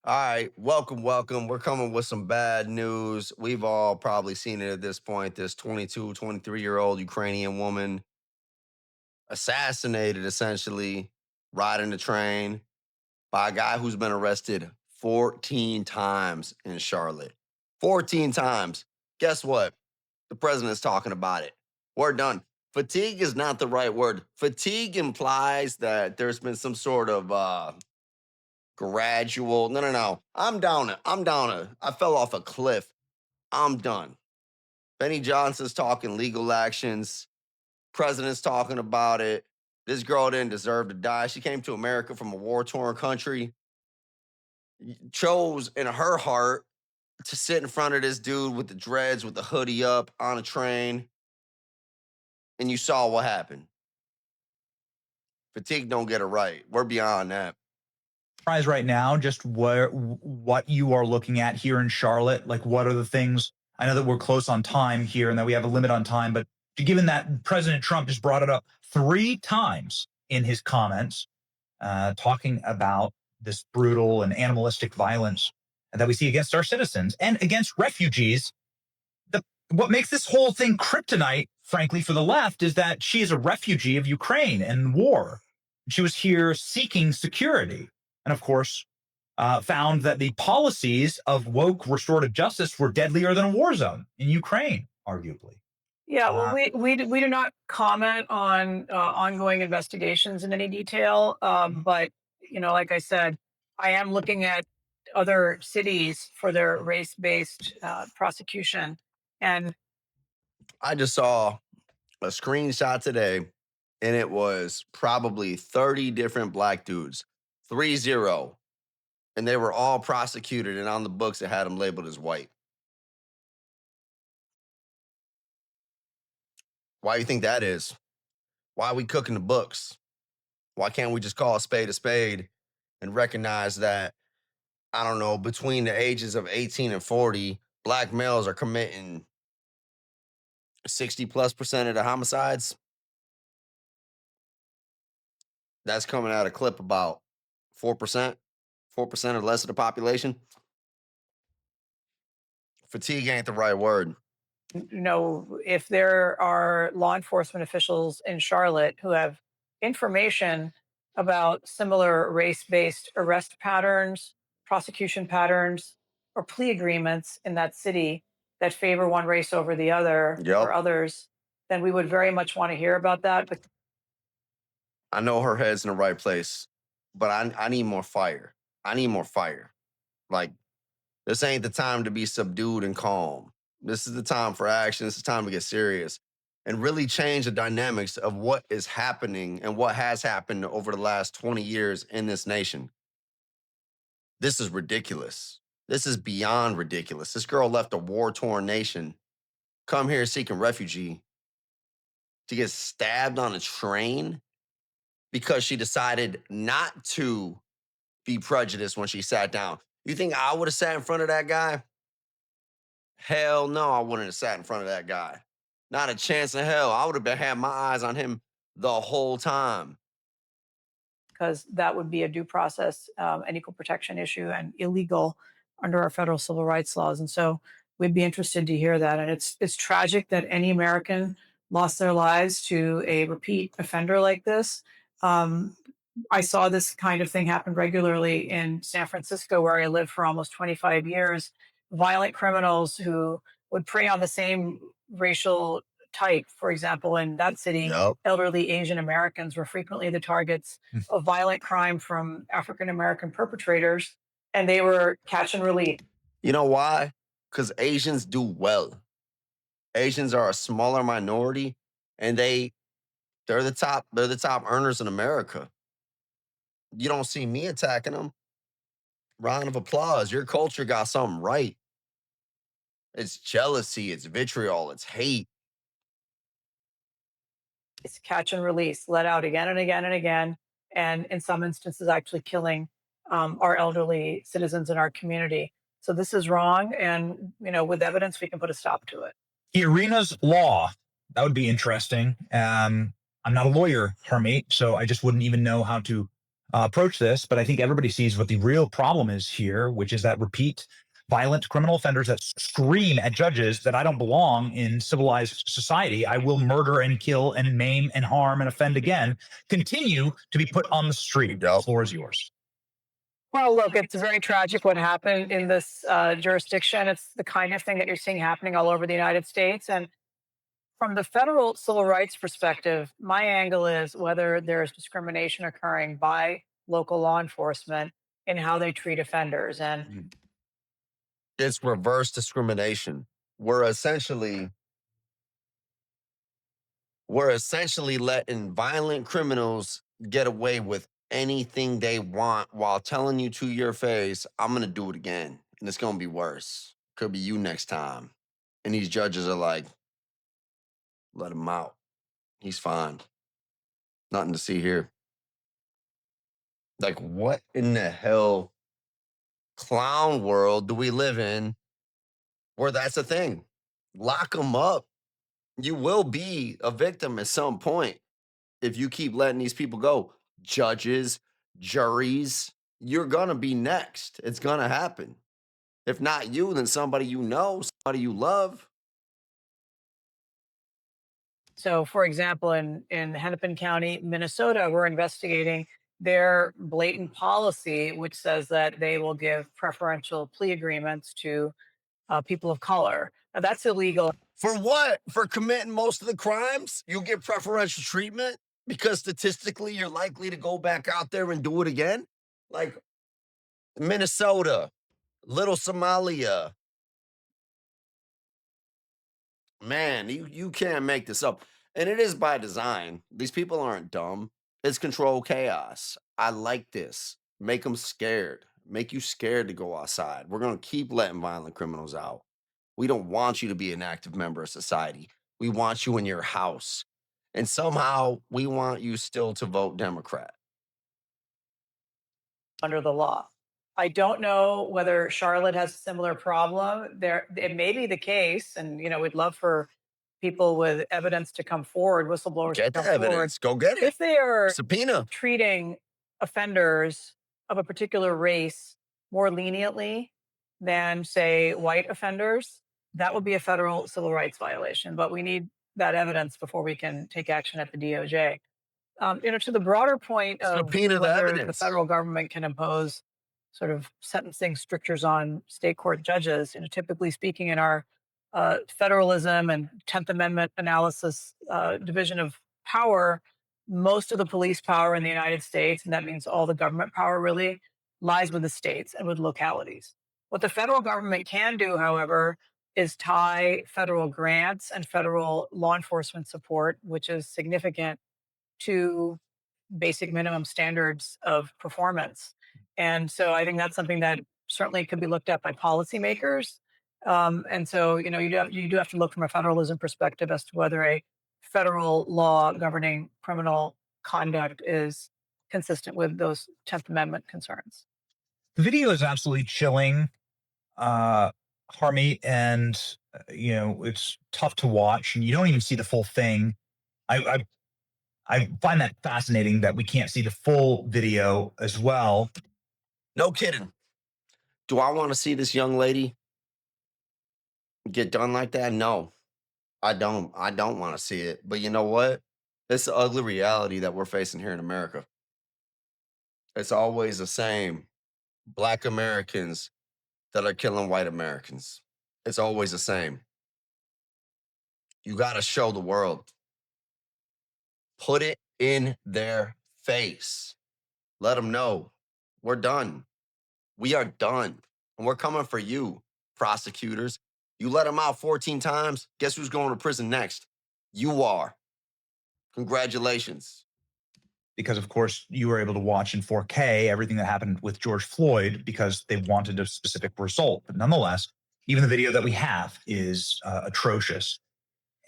All right, welcome. We're coming with some bad news. We've all probably seen it at this point. This 22, 23-year-old Ukrainian woman assassinated essentially riding the train by a guy who's been arrested 14 times in Charlotte. 14 times. Guess what? The president's talking about it. We're done. Fatigue is not the right word. Fatigue implies that there's been some sort of gradual. No. I fell off a cliff. I'm done. Benny Johnson's talking legal actions. President's talking about it. This girl didn't deserve to die. She came to America from a war-torn country, chose in her heart to sit in front of this dude with the dreads, with the hoodie up on a train, and you saw what happened. Fatigue don't get it right. We're beyond that. Right now, just what you are looking at here in Charlotte, like what are the things? I know that we're close on time here and that we have a limit on time, but given that President Trump just brought it up 3 times in his comments, talking about this brutal and animalistic violence that we see against our citizens and against refugees, what makes this whole thing kryptonite, frankly, for the left is that she is a refugee of Ukraine and war. She was here seeking security. And of course, found that the policies of woke restorative justice were deadlier than a war zone in Ukraine, arguably. Yeah, well, we do not comment on ongoing investigations in any detail. But like I said, I am looking at other cities for their race-based prosecution, and I just saw a screenshot today, and it was probably 30 different black dudes, 30, and they were all prosecuted, and on the books it had them labeled as white. Why do you think that is? Why are we cooking the books? Why can't we just call a spade and recognize that, I don't know, between the ages of 18 and 40, black males are committing 60+% of the homicides? That's coming out of clip about 4%, 4% or less of the population. Fatigue ain't the right word. if there are law enforcement officials in Charlotte who have information about similar race-based arrest patterns, prosecution patterns, or plea agreements in that city that favor one race over the other or others, then we would very much want to hear about that. But I know her head's in the right place, but I need more fire. I need more fire. Like, this ain't the time to be subdued and calm. This is the time for action. This is the time to get serious and really change the dynamics of what is happening and what has happened over the last 20 years in this nation. This is ridiculous. This is beyond ridiculous. This girl left a war-torn nation, come here seeking refugee, to get stabbed on a train because she decided not to be prejudiced when she sat down. You think I would have sat in front of that guy? Hell no, I wouldn't have sat in front of that guy. Not a chance in hell. I would have had my eyes on him the whole time. Because that would be a due process and equal protection issue and illegal under our federal civil rights laws. And so we'd be interested to hear that. And it's tragic that any American lost their lives to a repeat offender like this. I saw this kind of thing happen regularly in San Francisco, where I lived for almost 25 years. Violent criminals who would prey on the same racial type. For example, in that city, elderly Asian Americans were frequently the targets of violent crime from African American perpetrators, and they were catch and release. You know why? Because Asians do well. Asians are a smaller minority, and they're the top earners in America. You don't see me attacking them. Round of applause. Your culture got something right. It's jealousy, it's vitriol, it's hate. It's catch and release, let out again and again and again, and in some instances actually killing our elderly citizens in our community. So this is wrong, and with evidence we can put a stop to it. Iryna's law, that would be interesting. I'm not a lawyer, Hermate, so I just wouldn't even know how to approach this, but I think everybody sees what the real problem is here, which is that repeat violent criminal offenders that scream at judges that I don't belong in civilized society. I will murder and kill and maim and harm and offend again, continue to be put on the street. The floor is yours. Well, look, it's very tragic what happened in this jurisdiction. It's the kind of thing that you're seeing happening all over the United States. And from the federal civil rights perspective, my angle is whether there's discrimination occurring by local law enforcement in how they treat offenders. And It's reverse discrimination. We're essentially letting violent criminals get away with anything they want while telling you to your face, I'm going to do it again. And it's going to be worse. Could be you next time. And these judges are like, let him out. He's fine. Nothing to see here. Like, what in the hell clown world do we live in where that's a thing? Lock them up. You will be a victim at some point if you keep letting these people go. Judges, juries, you're going to be next. It's going to happen. If not you, then somebody you know, somebody you love. so, for example, in Hennepin County, Minnesota, we're investigating their blatant policy, which says that they will give preferential plea agreements to people of color. Now, that's illegal. For what? For committing most of the crimes? You'll get preferential treatment because statistically you're likely to go back out there and do it again? Like Minnesota, Little Somalia. Man, you can't make this up. And it is by design. These people aren't dumb. It's control chaos. I like this. Make them scared. Make you scared to go outside. We're going to keep letting violent criminals out. We don't want you to be an active member of society. We want you in your house. And somehow we want you still to vote Democrat. Under the law. I don't know whether Charlotte has a similar problem. There, it may be the case, and we'd love for people with evidence to come forward, whistleblowers to Get the come forward. evidence. Go get it. If they are Subpoena. treating offenders of a particular race more leniently than, say, white offenders, that would be a federal civil rights violation. But we need that evidence before we can take action at the DOJ. To the broader point of Subpoena the whether the evidence. federal government can impose sort of sentencing strictures on state court judges, typically speaking, in our federalism and 10th Amendment analysis division of power, most of the police power in the United States, and that means all the government power really, lies with the states and with localities. What the federal government can do, however, is tie federal grants and federal law enforcement support, which is significant, to basic minimum standards of performance. And so I think that's something that certainly could be looked at by policymakers. And so, you do have to look from a federalism perspective as to whether a federal law governing criminal conduct is consistent with those 10th Amendment concerns. The video is absolutely chilling, Harmeet, and it's tough to watch, and you don't even see the full thing. I find that fascinating that we can't see the full video as well. No kidding. Do I want to see this young lady get done like that? No, I don't. I don't want to see it. But you know what? It's the ugly reality that we're facing here in America. It's always the same. Black Americans that are killing white Americans. It's always the same. You got to show the world. Put it in their face. Let them know we're done. We are done. And we're coming for you, prosecutors. You let them out 14 times. Guess who's going to prison next? You are. Congratulations. Because, of course, you were able to watch in 4K everything that happened with George Floyd because they wanted a specific result. But nonetheless, even the video that we have is atrocious.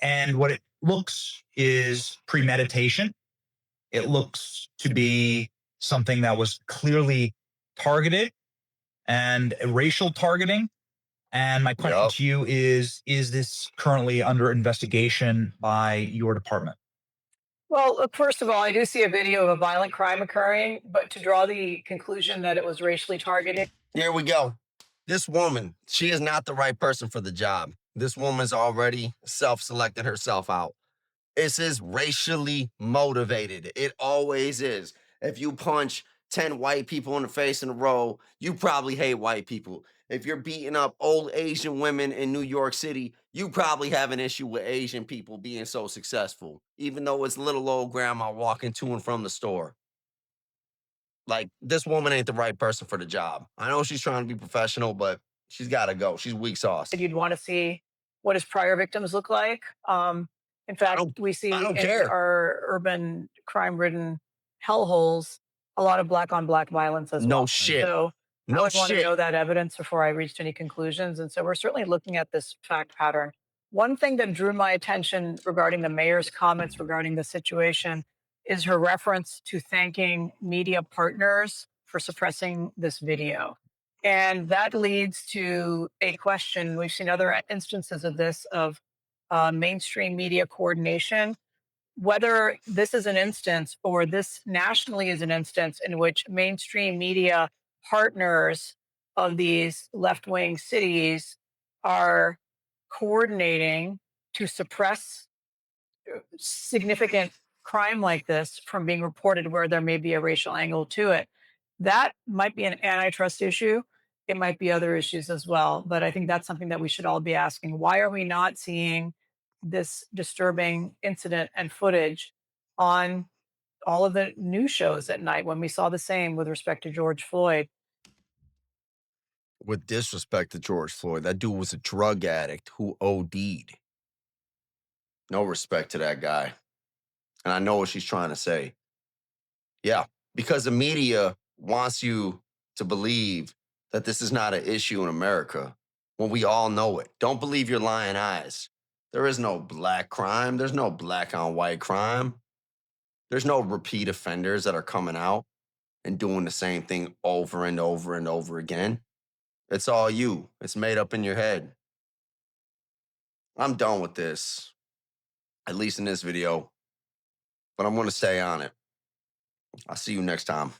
And what it looks is premeditation. It looks to be something that was clearly targeted and racial targeting. And my question to you is this currently under investigation by your department? Well, look, first of all, I do see a video of a violent crime occurring, but to draw the conclusion that it was racially targeted. Here we go. This woman, she is not the right person for the job. This woman's already self-selected herself out. This is racially motivated. It always is. If you punch 10 white people in the face in a row, you probably hate white people. If you're beating up old Asian women in New York City, you probably have an issue with Asian people being so successful, even though it's little old grandma walking to and from the store. Like, this woman ain't the right person for the job. I know she's trying to be professional, but she's got to go. She's weak sauce. You'd want to see what his prior victims look like. In I fact, don't we I see don't in care. our urban crime-ridden hellholes a lot of black-on-black violence as No well. And shit. so I No would want to shit. know that evidence before I reached any conclusions. And so we're certainly looking at this fact pattern. One thing that drew my attention regarding the mayor's comments regarding the situation is her reference to thanking media partners for suppressing this video. And that leads to a question. We've seen other instances of this, of mainstream media coordination, whether this is an instance or this nationally is an instance in which mainstream media partners of these left wing cities are coordinating to suppress significant crime like this from being reported where there may be a racial angle to it. That might be an antitrust issue. It might be other issues as well. But I think that's something that we should all be asking. Why are we not seeing this disturbing incident and footage on all of the news shows at night when we saw the same with respect to George Floyd? With disrespect to George Floyd, that dude was a drug addict who OD'd. No respect to that guy. And I know what she's trying to say. Yeah, because the media wants you to believe that this is not an issue in America when we all know it. Don't believe your lying eyes. There is no black crime. There's no black on white crime. There's no repeat offenders that are coming out and doing the same thing over and over and over again. It's all you. It's made up in your head. I'm done with this, at least in this video, but I'm going to stay on it. I'll see you next time.